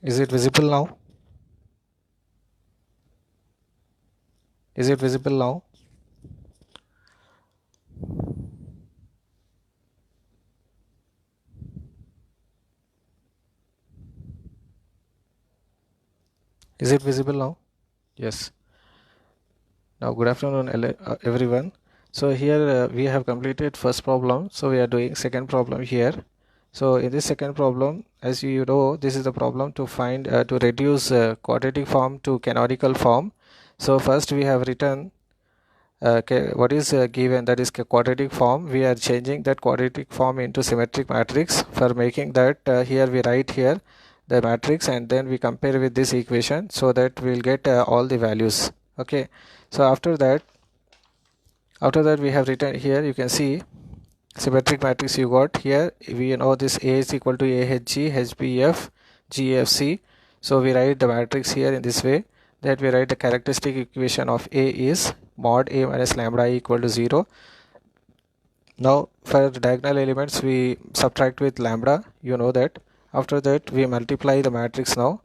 Is it visible now? Is it visible now? Is it visible now? Yes. Now, good afternoon, everyone. So here we have completed first problem. So we are doing second problem here. So in this second problem, as you know, this is the problem to find to reduce quadratic form to canonical form. So first we have written what is given, that is quadratic form. We are changing that quadratic form into symmetric matrix. For making that, here we write here the matrix and then we compare with this equation so that we will get all the values. Okay, so after that we have written here, you can see symmetric matrix you got here. We know this A is equal to AHG HBF GFC. So we write the matrix here in this way, that we write the characteristic equation of A is mod A minus lambda equal to 0. Now for the diagonal elements we subtract with lambda, you know that. After that we multiply the matrix now.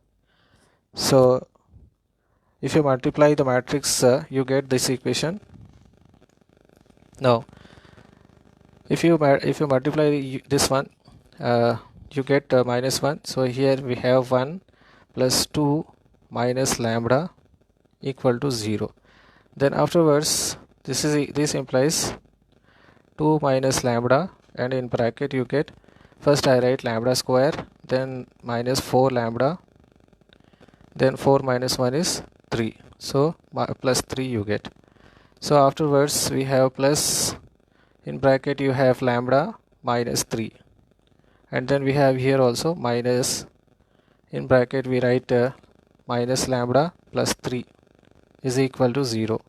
So if you multiply the matrix, you get this equation. Now if you multiply this one, you get minus 1. So here we have 1 plus 2 minus lambda equal to 0. Then afterwards this implies 2 minus lambda, and in bracket you get, first I write lambda square, then minus 4 lambda, then 4 minus 1 is 3, so plus 3 you get. So afterwards we have plus, in bracket you have lambda minus 3, and then we have here also minus, in bracket we write minus lambda plus 3 is equal to 0.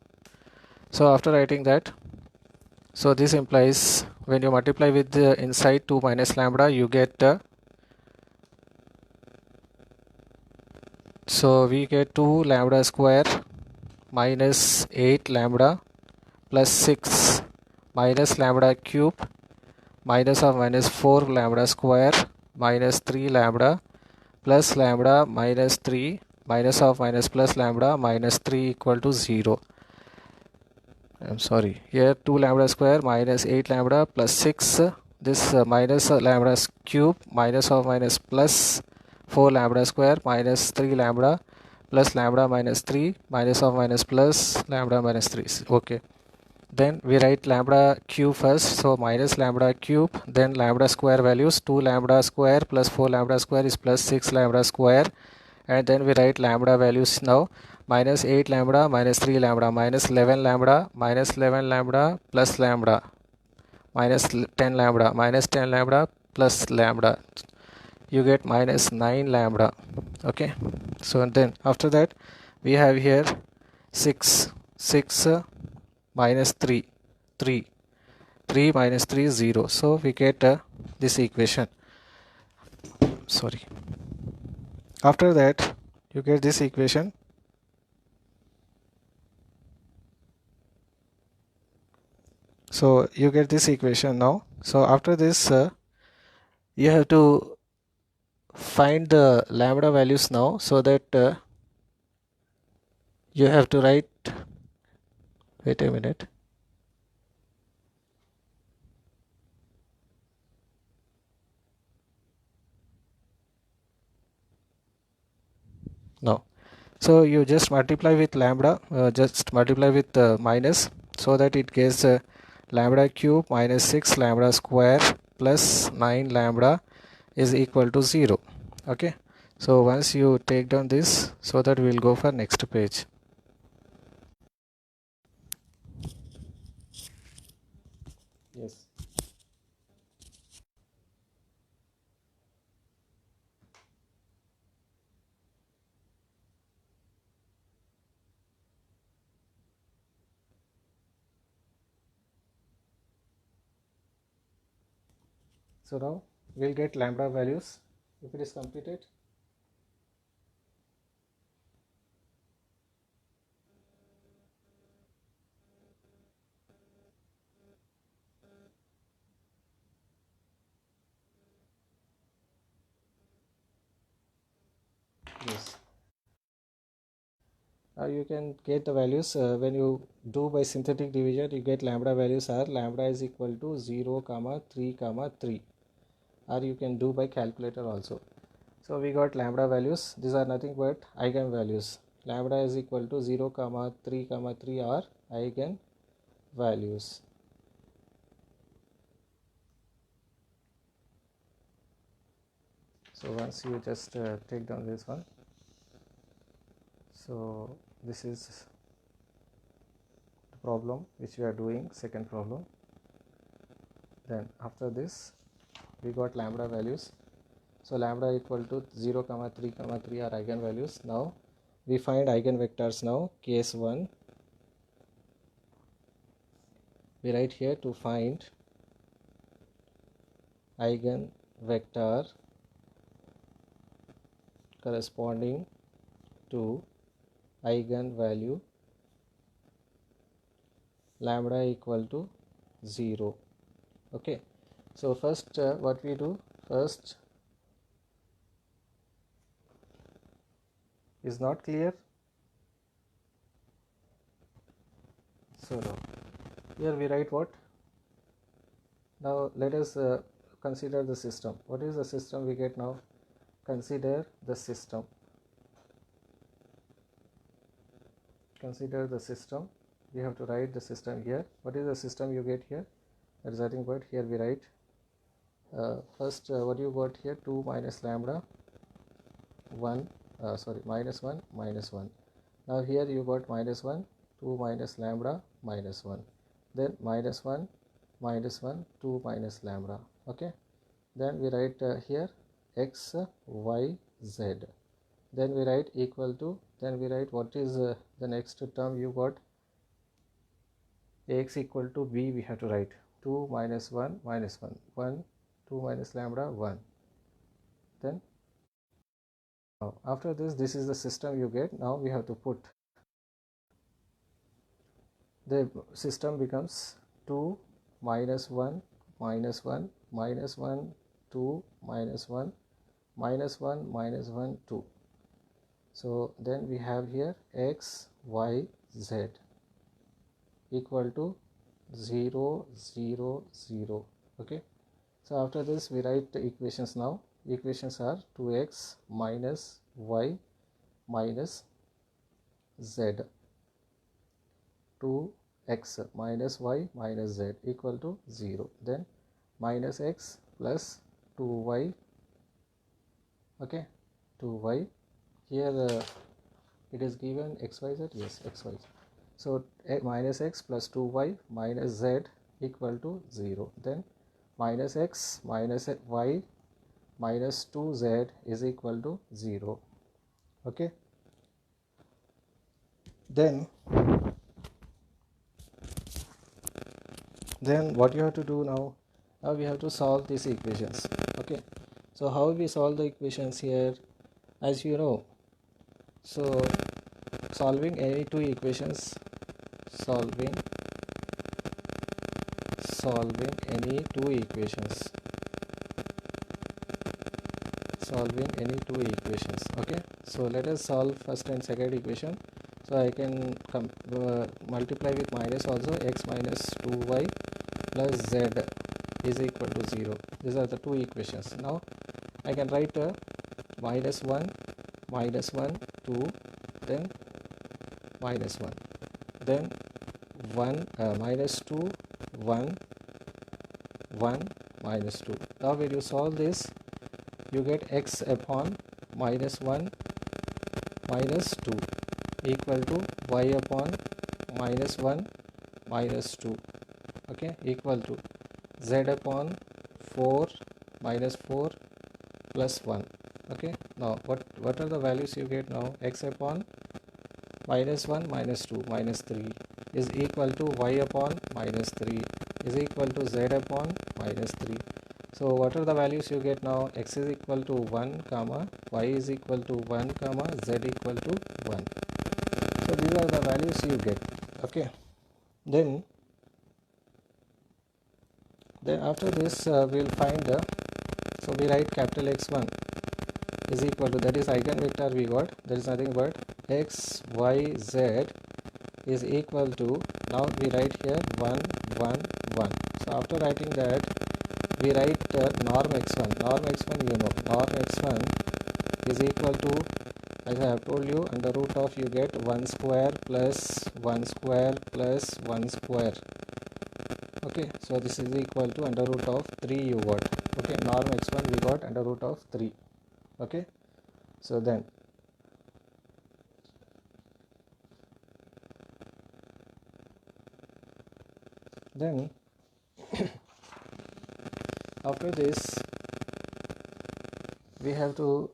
So after writing that, so this implies when you multiply with the inside 2 minus lambda, you get so we get 2 lambda square minus 8 lambda plus 6 minus lambda cube minus of minus 4 lambda square minus 3 lambda plus lambda minus 3 minus of minus plus lambda minus 3 equal to 0. I'm sorry, here 2 lambda square minus 8 lambda plus 6, this minus lambda cube minus of minus plus 4 lambda square minus 3 lambda plus lambda minus 3 minus of minus plus lambda minus 3. Okay, then we write lambda cube first, so minus lambda cube, then lambda square values 2 lambda square plus 4 lambda square is plus 6 lambda square, and then we write lambda values now, minus 8 lambda minus 3 lambda minus 11 lambda minus 11 lambda plus lambda minus 10 lambda minus 10 lambda plus lambda, you get minus 9 lambda. Okay, so then after that we have here 6 minus 3 3 3 minus 3 is 0, so we get this equation. Sorry, after that you get this equation. So you get this equation now. So after this you have to find the lambda values now, so that you have to write, wait a minute, no, so you just multiply with lambda, just multiply with minus, so that it gives lambda cube minus 6 lambda square plus 9 lambda is equal to 0. Okay, so once you take down this, so that we will go for next page. Yes. So now we'll get lambda values if it is completed. Yes. Now you can get the values when you do by synthetic division. You get lambda values are lambda is equal to 0 comma 3 comma 3, or you can do by calculator also. So we got lambda values. These are nothing but eigen values. Lambda is equal to 0 comma 3 are eigen values. So once you just take down this one, so this is the problem which we are doing, second problem. Then after this we got lambda values. So lambda equal to 0 comma 3 are eigen values. Now we find eigenvectors. Now case 1, we write here to find eigenvector corresponding to eigenvalue lambda equal to 0. Okay, so first what we do, first is not clear. So now here we write what? Now let us consider the system. What is the system we get now? Consider the system. Consider the system. We have to write the system here. What is the system you get here? That is nothing but here we write first what you got here, 2 minus lambda 1 minus 1 minus 1. Now here you got minus 1, 2 minus lambda minus 1, then minus 1 minus 1, 2 minus lambda. Okay, then we write here x y z, then we write equal to, then we write what is the next term you got, ax equal to b, we have to write 2 minus 1 minus 1, 1, 2 minus lambda 1. Then now after this is the system you get. Now we have to put, the system becomes 2 minus 1 minus 1 minus 1 2 minus 1 minus 1 minus 1 2. So then we have here x y z equal to 0 0 0. Okay, so after this we write the equations. Now equations are 2x minus y minus z, 2x minus y minus z equal to 0, then minus x plus 2y. Okay, 2y here it is given xyz, yes xyz. So minus x plus 2y minus z equal to 0, then minus x minus y minus 2z is equal to 0. Okay, then what you have to do now, we have to solve these equations. Okay, so how we solve the equations here, as you know, so solving any two equations, solving any two equations, okay, so let us solve first and second equation. So I can multiply with minus also, x minus 2y plus z is equal to 0. These are the two equations. Now I can write minus 1 2, then minus 1, then 1 minus 2 1 1 minus 2. Now when you solve this, you get x upon minus 1 minus 2 equal to y upon minus 1 minus 2, okay, equal to z upon 4 minus 4 plus 1. Okay, now what are the values you get now? X upon minus 1 minus 2 minus 3 is equal to y upon minus 3 is equal to z upon minus 3. So what are the values you get now? X is equal to 1 comma y is equal to 1 comma z equal to 1. So these are the values you get. Okay, then after this we'll find so we write capital X1. is equal to, that is eigenvector we got, that is nothing but x, y, z is equal to, now we write here 1, 1, 1. So after writing that, we write norm x1. Norm x1, you know, norm x1 is equal to, as I have told you, under root of, you get 1 square plus 1 square plus 1 square. Okay, so this is equal to under root of 3 you got. Okay, norm x1 we got under root of 3. Okay, so then after this we have to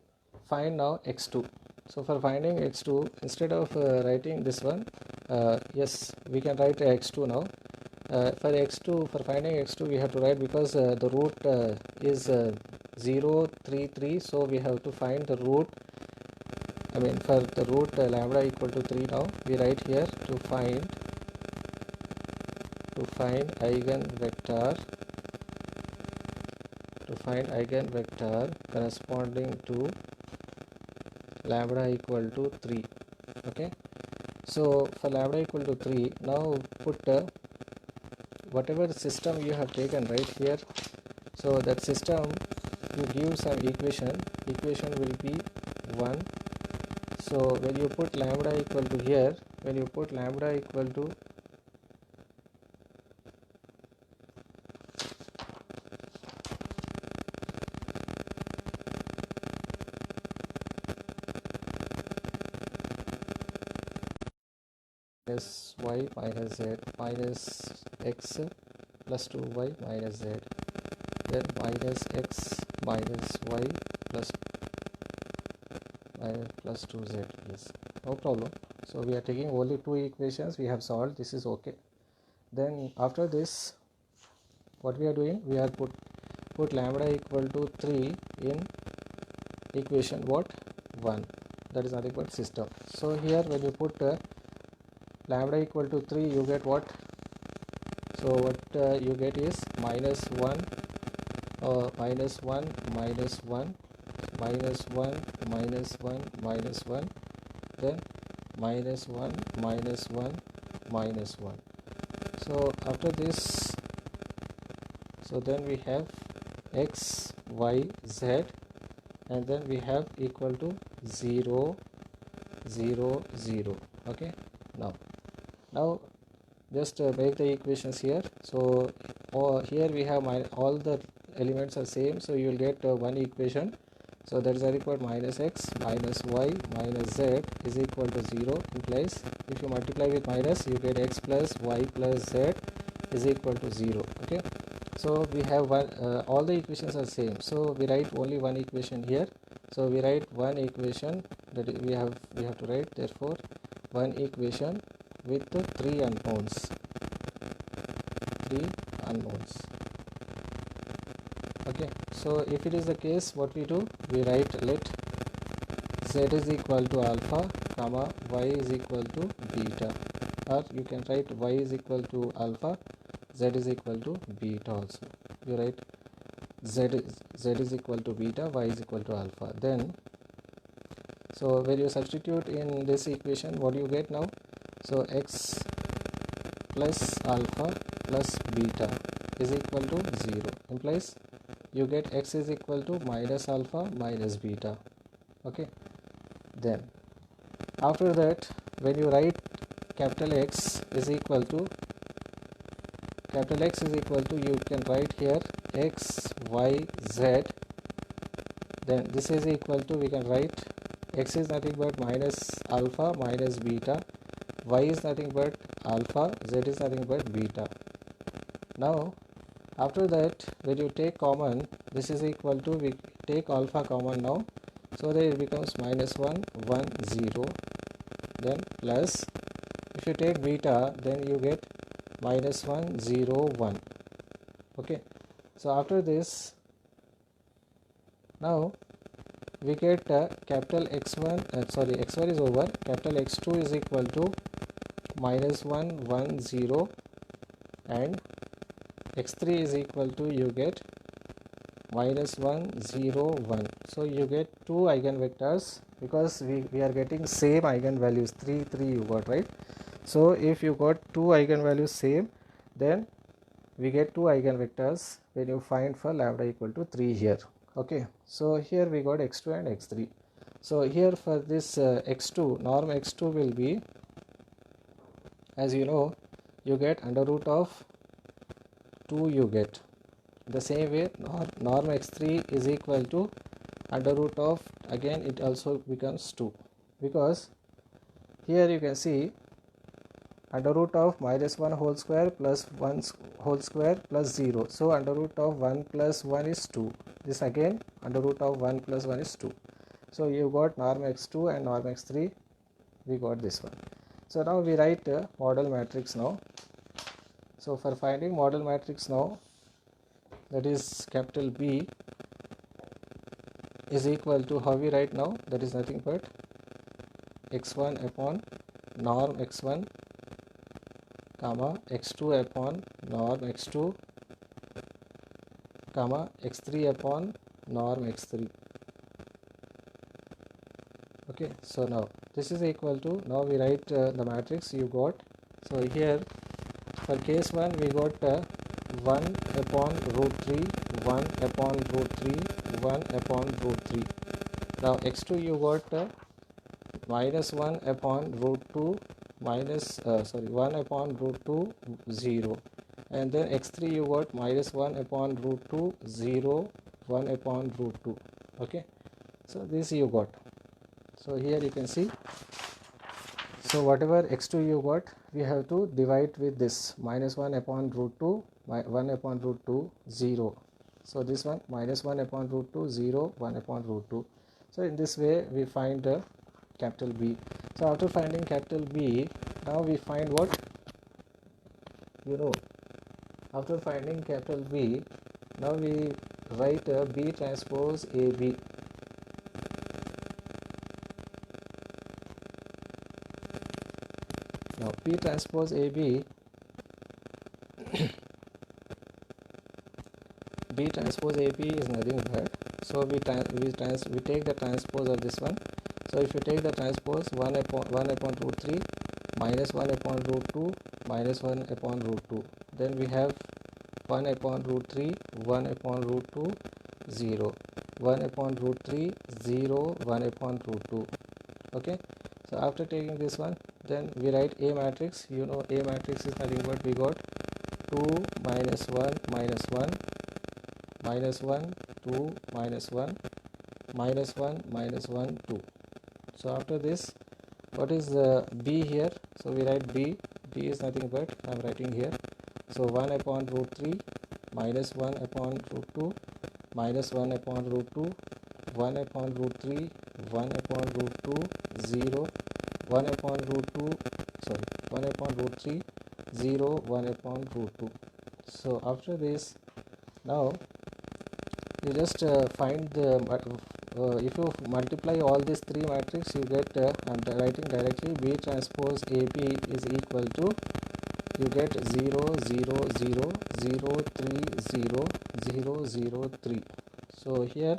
find now x2. So for finding x2, instead of writing this one, yes, we can write x2 now. For x2, for finding x2, we have to write, because the root is 0, 3, 3, so we have to find the root. I mean, for the root lambda equal to 3, now we write here to find eigenvector corresponding to lambda equal to 3. Okay, so for lambda equal to 3, now put whatever system you have taken right here. So that system, you give some equation will be 1. So when you put lambda equal to here, when you put lambda equal to minus y minus z minus x plus 2y minus z, then minus x minus y plus 2z is no problem. So we are taking only 2 equations we have solved, this is okay. Then after this, what we are doing, we are put lambda equal to 3 in equation what, 1, that is nothing but system. So here when you put lambda equal to 3, you get what? So what you get is minus 1 minus 1 minus 1 minus 1 minus 1 minus 1, then minus 1 minus 1 minus 1. So after this, so then we have x, y, z, and then we have equal to 0, 0, 0. Okay, now just make the equations here. So here we have all the elements are same, so you will get one equation. So that is equal to minus x minus y minus z is equal to 0, implies if you multiply with minus, you get x plus y plus z is equal to 0. Okay, so we have one, all the equations are same, so we write only one equation here. So we write one equation, that we have to write, therefore one equation with 3 unknowns. Okay, so if it is the case, what we do, we write let z is equal to alpha comma y is equal to beta, or you can write y is equal to alpha, z is equal to beta also. You write z is equal to beta, y is equal to alpha. Then so when you substitute in this equation, what do you get now? So x plus alpha plus beta is equal to 0, implies you get x is equal to minus alpha minus beta. Okay, then after that, when you write capital X is equal to, you can write here x, y, z, then this is equal to, we can write x is nothing but minus alpha minus beta, y is nothing but alpha, z is nothing but beta. Now after that, when you take common, this is equal to, we take alpha common now, so that it becomes minus 1, 1, 0, then plus, if you take beta, then you get minus 1, 0, 1. Okay, so after this, now we get capital x1, x1 is over, capital x2 is equal to minus 1, 1, 0, and x3 is equal to, you get minus 1 0 1. So you get two eigenvectors because we are getting same eigenvalues, 3 3 you got, right? So if you got two eigenvalues same, then we get two eigenvectors when you find for lambda equal to 3 here. Okay, so here we got x2 and x3. So here for this x2, norm x2 will be, as you know, you get under root of 2 you get. The same way norm x3 is equal to under root of, again it also becomes 2, because here you can see under root of minus 1 whole square plus 1 whole square plus 0. So under root of 1 plus 1 is 2. This again under root of 1 plus 1 is 2. So you got norm x2 and norm x3, we got this one. So now we write a model matrix now. So for finding model matrix now, that is capital B is equal to, how we write now, that is nothing but x1 upon norm x1 comma x2 upon norm x2 comma x3 upon norm x3. Okay, so now this is equal to, now we write the matrix you got. So here for case 1 we got 1 upon root 3, 1 upon root 3, 1 upon root 3. Now x2 you got minus 1 upon root 2 minus 1 upon root 2 0, and then x3 you got minus 1 upon root 2 0, 1 upon root 2. Okay, so this you got. So here you can see, so whatever x2 you got, we have to divide with this minus 1 upon root 2, 1 upon root 2 0. So this one minus 1 upon root 2 0, 1 upon root 2. So in this way we find capital B. So after finding capital B, now we find what, you know, after finding capital B, now we write B transpose AB. Now P transpose AB, B transpose AB is nothing but, so we take the transpose of this one. So if you take the transpose, 1 upon root 3 minus 1 upon root 2 minus 1 upon root 2, then we have 1 upon root 3, 1 upon root 2 0, 1 upon root 3 0, 1 upon root 2. Okay, so after taking this one, then we write A matrix. You know A matrix is nothing but, we got 2 minus 1 minus 1 minus 1 2 minus 1 minus 1 minus 1 2. So after this, what is the B here? So we write B. B is nothing but, I am writing here, so 1 upon root 3 minus 1 upon root 2 minus 1 upon root 2, 1 upon root 3, 1 upon root 2 0, 1 upon root 2, 1 upon root 3 0, 1 upon root 2. So after this, now you just find the if you multiply all these three matrices, you get I'm writing directly, B transpose AB is equal to, you get 0 0 0 0 3 0 0 0 3. So here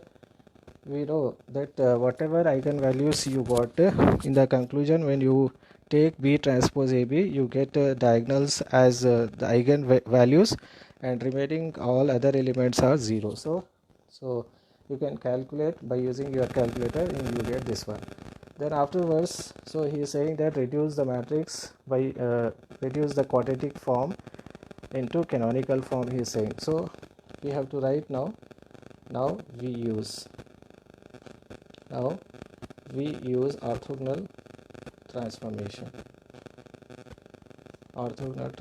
we know that whatever eigenvalues you got in the conclusion, when you take B transpose AB, you get diagonals as the eigenvalues, and remaining all other elements are 0. So you can calculate by using your calculator and you get this one. Then afterwards, so he is saying that reduce the matrix by reduce the quadratic form into canonical form, he is saying. So we have to write now we use orthogonal transformation. Orthogonal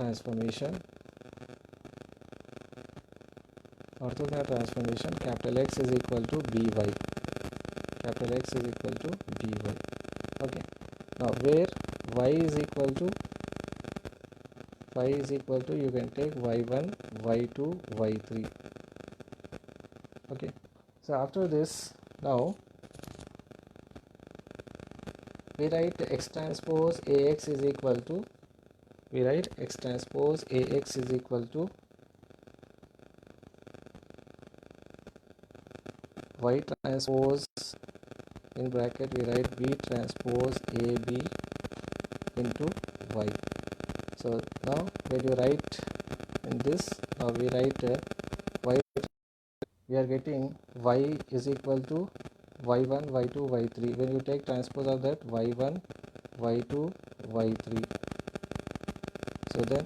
transformation, capital X is equal to by, capital X is equal to by. Okay, now where y is equal to, you can take y1 y2 y3. Okay, so after this, now we write x transpose Ax is equal to, y transpose, in bracket we write b transpose ab into y. So now when you write in this, now we write y, we are getting y is equal to y1 y2 y3. When you take transpose of that, y1 y2 y3, so then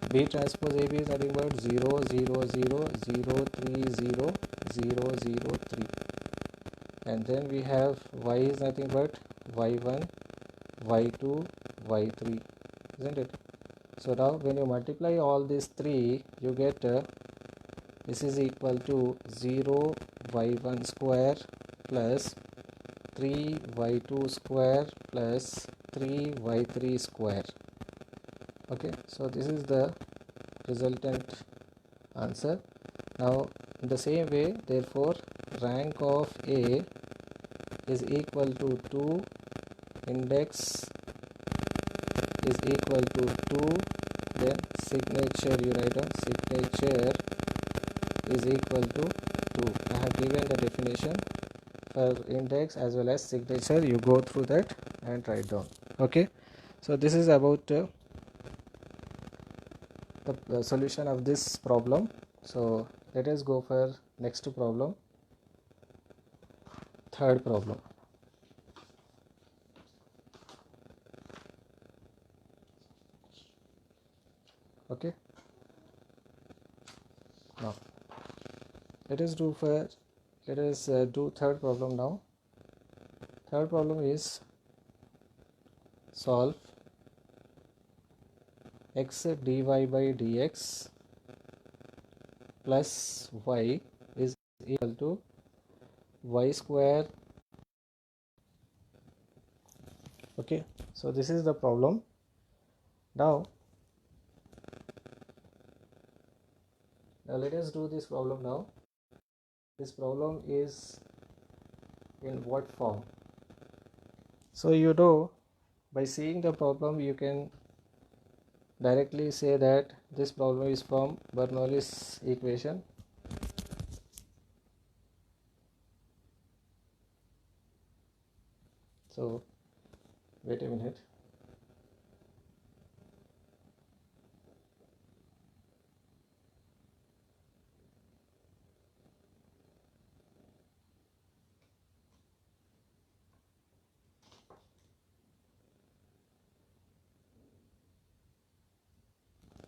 b transpose ab is nothing but 0 0 0 0 3 0 0 0 3, and then we have y is nothing but y1 y2 y3, isn't it? So now when you multiply all these three, you get this is equal to 0 y1 square plus 3 y2 square plus 3 y3 square. Okay, so this is the resultant answer. Now in the same way, therefore rank of A is equal to 2, index is equal to 2, then signature, you write down signature is equal to 2. I have given the definition for index as well as signature. You go through that and write down. Okay, so this is about the solution of this problem. So let us go for next problem, third problem. Okay, now let us do third problem now. Third problem is solve x dy by dx plus y is equal to y square. Okay, so this is the problem. Now let us do this problem now. This problem is in what form? So you know, by seeing the problem you can directly say that this problem is from Bernoulli's equation. So wait a minute.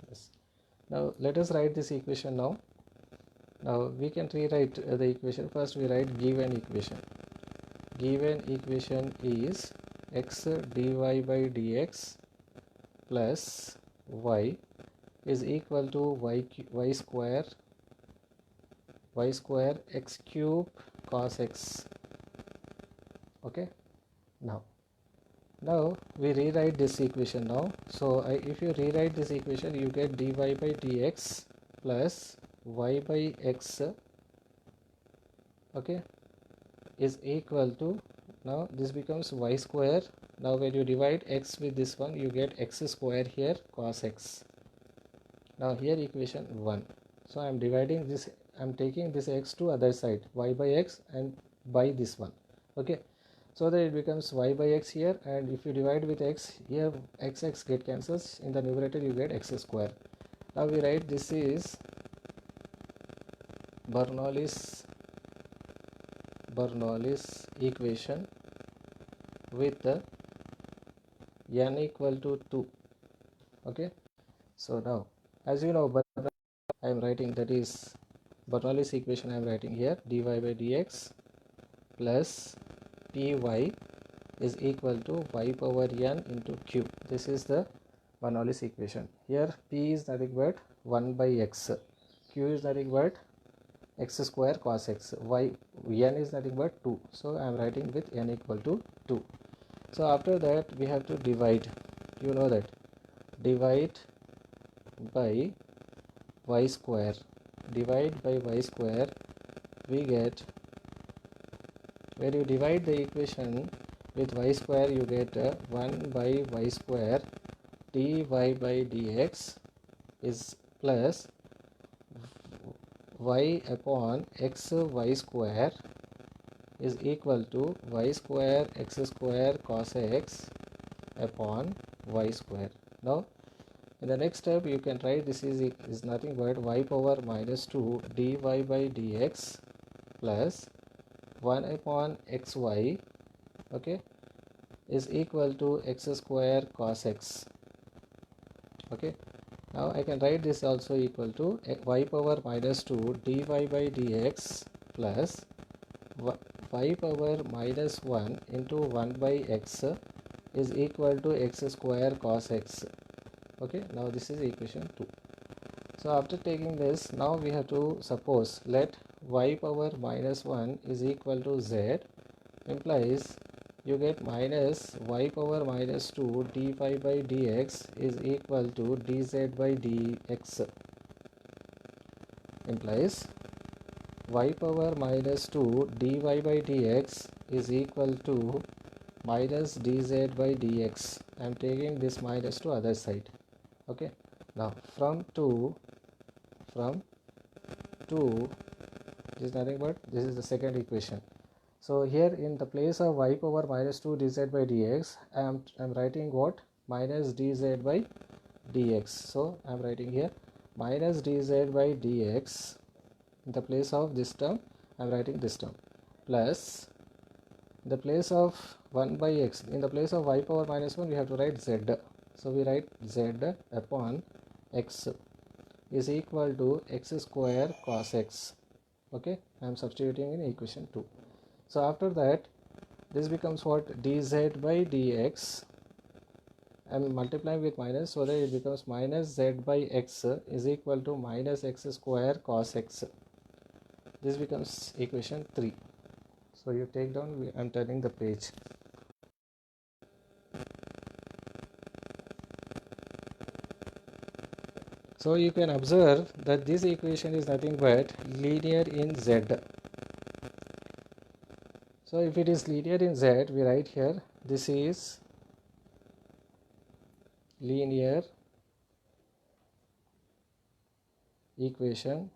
Yes. Now let us write this equation now. Now we can rewrite the equation. First we write given equation. Given equation is x dy by dx plus y is equal to y square x cube cos x. Okay, now we rewrite this equation now. So if you rewrite this equation, you get dy by dx plus y by x, okay, is equal to, now this becomes y square. Now when you divide x with this one, you get x square here cos x. Now here equation 1. So I am dividing this, I am taking this x to other side, y by x and by this one. Okay, so that it becomes y by x here, and if you divide with x here, x get cancels, in the numerator you get x square. Now we write this is Bernoulli's equation with n equal to 2. Okay, so now as you know, I am writing, that is Bernoulli's equation I am writing here, dy by dx plus py is equal to y power n into q. This is the Bernoulli's equation. Here p is nothing but 1 by x, q is nothing but x square cos x, y n is nothing but 2. So I am writing with n equal to 2. So after that we have to divide. You know that divide by y square. Divide by y square, we get, when you divide the equation with y square, you get 1 by y square dy by dx is plus y upon x y square is equal to y square x square cos x upon y square. Now in the next step you can write this is nothing but y power minus 2 dy by dx plus 1 upon xy, okay, is equal to x square cos x. Okay, now I can write this also equal to y power minus 2 dy by dx plus y power minus 1 into 1 by x is equal to x square cos x. Okay, now this is equation 2. So after taking this, now we have to suppose let y power minus 1 is equal to z, implies you get minus y power minus 2 dy by dx is equal to dz by dx, implies y power minus 2 dy by dx is equal to minus dz by dx. I am taking this minus to other side. Okay, now from 2 this is nothing but this is the second equation. So here in the place of y power minus 2 dz by dx, I am writing what? Minus dz by dx. So I am writing here minus dz by dx. In the place of this term, I am writing this term, plus in the place of 1 by x, in the place of y power minus 1 we have to write z. So we write z upon x is equal to x square cos x. Okay, I am substituting in equation 2. So after that this becomes what? Dz by dx. I am multiplying with minus so that it becomes minus z by x is equal to minus x square cos x. This becomes equation 3. So you take down, I am turning the page. So you can observe that this equation is nothing but linear in z. So if it is linear in z, we write here this is linear equation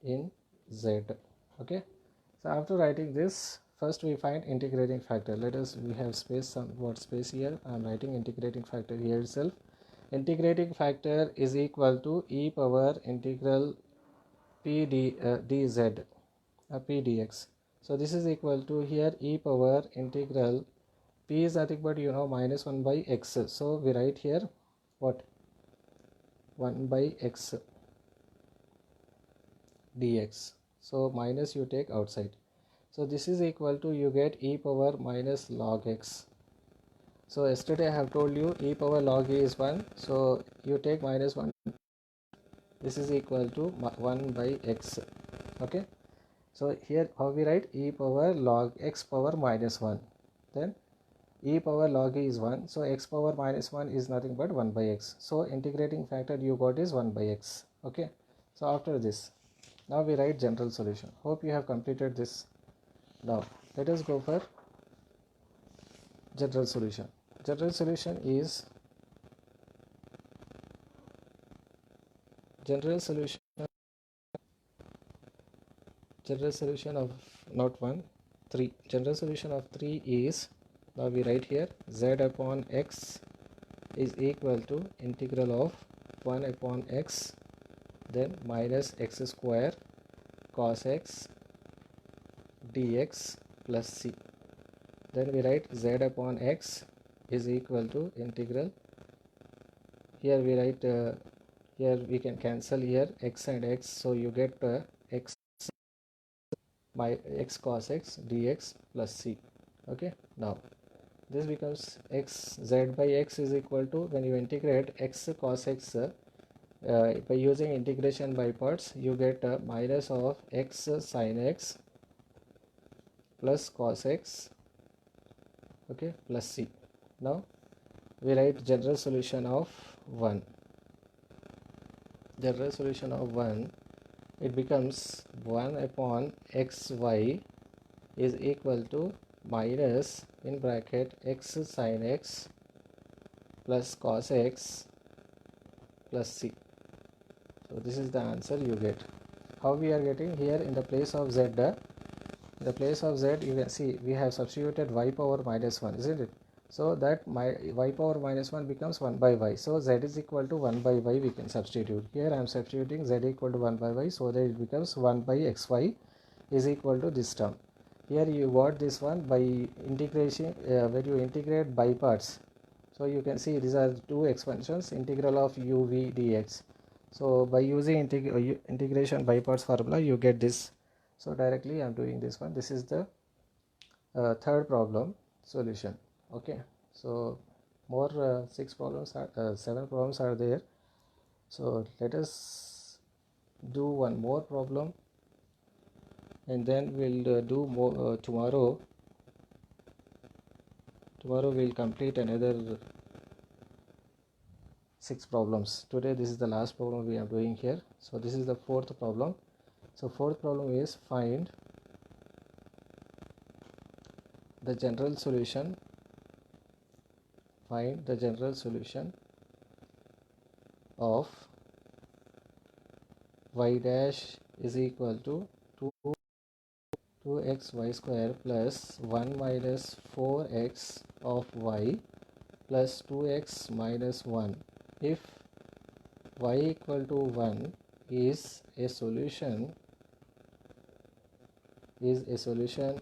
in z. Okay, so after writing this, first we find integrating factor. We have space, somewhat space here. I am writing integrating factor here itself. Integrating factor is equal to e power integral p dz p dx. So this is equal to here e power integral p is nothing but minus 1 by x. So we write here what? 1 by x dx. So minus you take outside. So this is equal to you get e power minus log x. So yesterday I have told you e power log a is 1. So you take minus 1. This is equal to 1 by x. Okay. So here how we write? E power log x power minus 1. Then e power log a is 1. So x power minus 1 is nothing but 1 by x. So integrating factor you got is 1 by x. Okay. So after this, now we write general solution. Hope you have completed this. Now let us go for general solution. General solution is general solution of not 1 3. General solution of 3 is, now we write here z upon x is equal to integral of 1 upon x then minus x square cos x dx plus c. Then we write z upon x is equal to integral, here we write here we can cancel here x and x, so you get x by x cos x dx plus c. Okay, now this becomes x z by x is equal to, when you integrate x cos x by using integration by parts, you get minus of x sin x plus cos x, okay, plus c. Now we write general solution of 1. General solution of 1, it becomes 1 upon xy is equal to minus in bracket x sin x plus cos x plus c. So this is the answer you get. how we are getting here in the place of z, in the place of z you can see we have substituted y power minus 1, isn't it? So that my y power minus 1 becomes 1 by y. So z is equal to 1 by y we can substitute. Here I am substituting z equal to 1 by y, so that it becomes 1 by xy is equal to this term. Here you got this one by integration, when you integrate by parts. So you can see these are two expansions, integral of u v dx. So by using integration by parts formula you get this. So directly I am doing this one. This is the third problem solution. Okay, so more seven problems are there. So let us do one more problem, and then we'll do more tomorrow. Tomorrow we'll complete another 6 problems. Today this is the last problem we are doing here. So this is the fourth problem. So fourth problem is find the general solution. Find the general solution of y dash is equal to 2xy square plus 1 minus 4x of y plus 2x minus 1 if y equal to 1 is a solution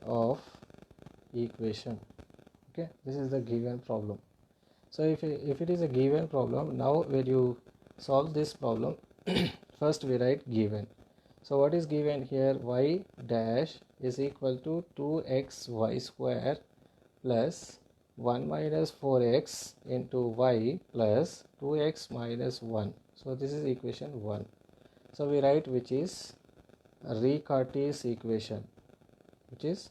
of equation. Okay, this is the given problem. So if it is a given problem, now when you solve this problem first we write given. So what is given here? Y dash is equal to 2xy square plus 1 minus 4x into y plus 2x minus 1. So this is equation 1. So we write which is Riccati's equation, which is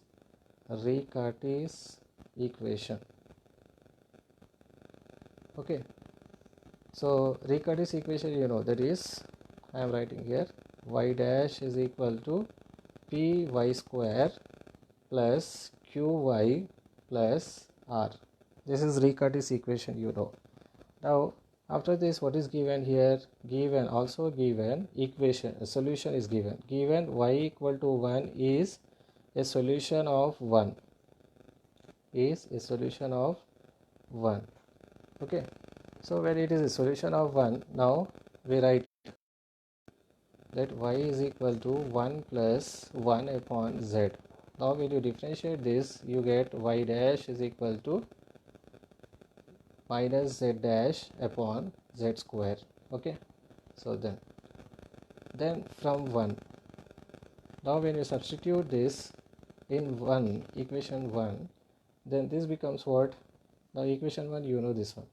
Riccati's equation. Okay, so Riccati's equation, you know, that is I am writing here y dash is equal to py square plus qy plus r. This is Riccati's equation, you know. Now after this, what is given here? Given, also given equation, a solution is given. Given y equal to 1 is a solution of 1, is a solution of 1. Okay, so when it is a solution of 1, now we write that y is equal to 1 plus 1 upon z. Now when you differentiate this, you get y dash is equal to minus z dash upon z square. Okay, so then from 1, now when you substitute this in 1, equation 1, then this becomes what? Now equation 1, you know this one.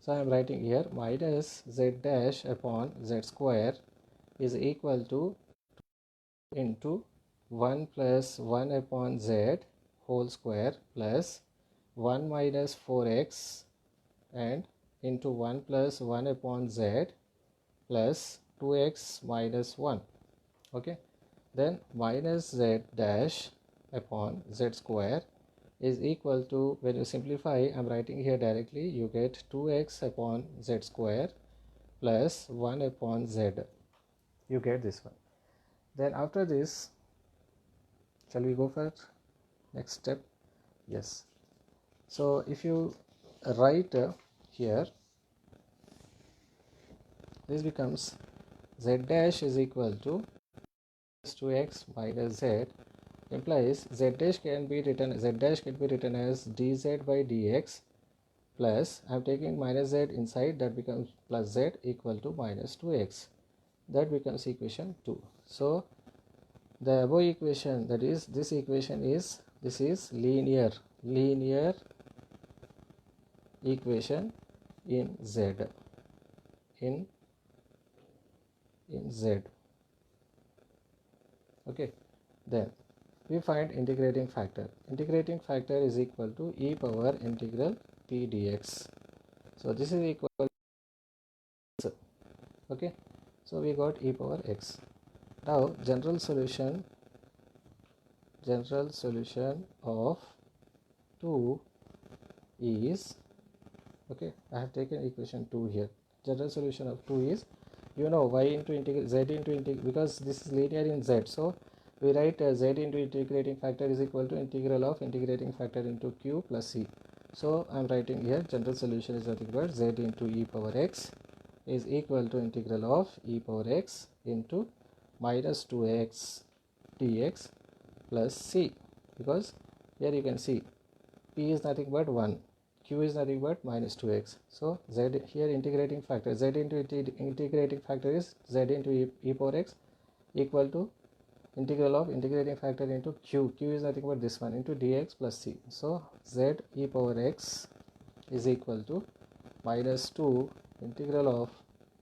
So I am writing here minus z dash upon z square is equal to into 1 plus 1 upon z whole square plus 1 minus 4x and into 1 plus 1 upon z plus 2x minus 1. Okay, then minus z dash upon z square is equal to, when you simplify, I am writing here directly, you get 2x upon z square plus 1 upon z. You get this one. Then after this, shall we go for next step? Yes. So if you write here, this becomes z dash is equal to 2x minus z, implies z dash can be written as dz by dx plus, I am taking minus z inside, that becomes plus z equal to minus 2x. That becomes equation 2. So the above equation, that is this equation is, this is linear equation in z, in z. Okay, then we find integrating factor. Integrating factor is equal to e power integral p dx. So this is equal to, okay, so we got e power x. Now general solution of 2 is, okay, I have taken equation 2 here. General solution of 2 is you know y into z into because this is linear in z, so we write z into integrating factor is equal to integral of integrating factor into q plus c. So I am writing here general solution is nothing but z into e power x is equal to integral of e power x into minus 2x dx plus c, because here you can see p is nothing but 1, q is nothing but minus 2x. So z here integrating factor z into integrating factor is z into e power x equal to integral of integrating factor into q is nothing but this one into dx plus c. So z e power x is equal to minus 2 integral of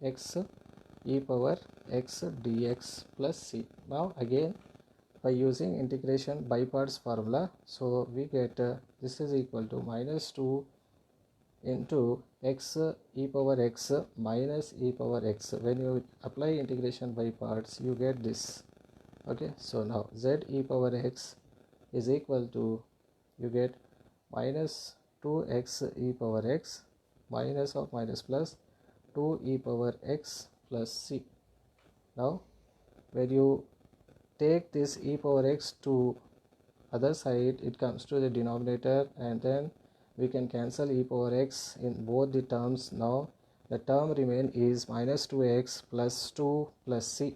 x e power x dx plus c. Now again by using integration by parts formula, so we get this is equal to minus 2 into x e power x minus e power x. When you apply integration by parts, you get this. Okay, so now z e power x is equal to, you get minus 2x e power x minus of minus plus 2 e power x plus c. Now when you take this e power x to other side, it comes to the denominator, and then we can cancel e power x in both the terms. Now the term remain is minus 2x plus 2 plus c.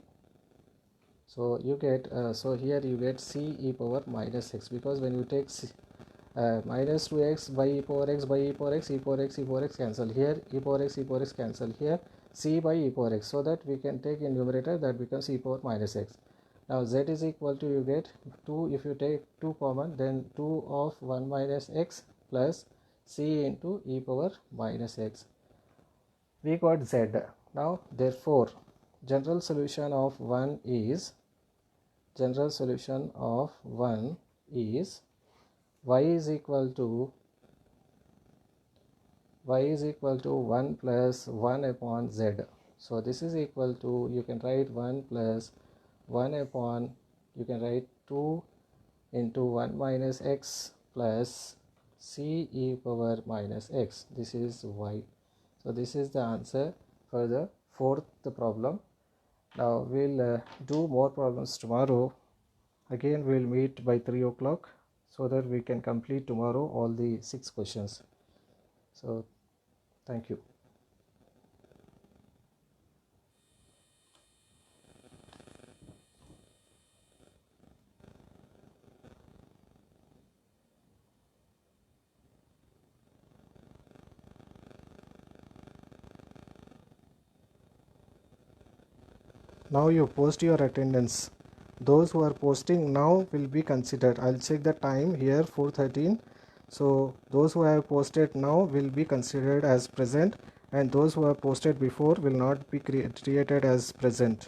So you get so here you get c e power minus x, because when you take minus 2x by e power x by e power x, e power x, e power x cancel here, e power x cancel here, c by e power x, so that we can take in numerator, that becomes e power minus x. Now z is equal to, you get 2, if you take 2 common, then 2 of 1 minus x plus c into e power minus x. We got z. Now therefore general solution of 1 is y is equal to 1 plus 1 upon z. So this is equal to, you can write 1 plus 1 upon, you can write 2 into 1 minus x plus c e power minus x. This is y. So this is the answer for the fourth problem. Now we'll do more problems tomorrow. Again we'll meet by 3 o'clock, so that we can complete tomorrow all the 6 questions. So thank you. Now you post your attendance. Those who are posting now will be considered. I'll check the time here, 4:13. So those who have posted now will be considered as present, and those who have posted before will not be created as present.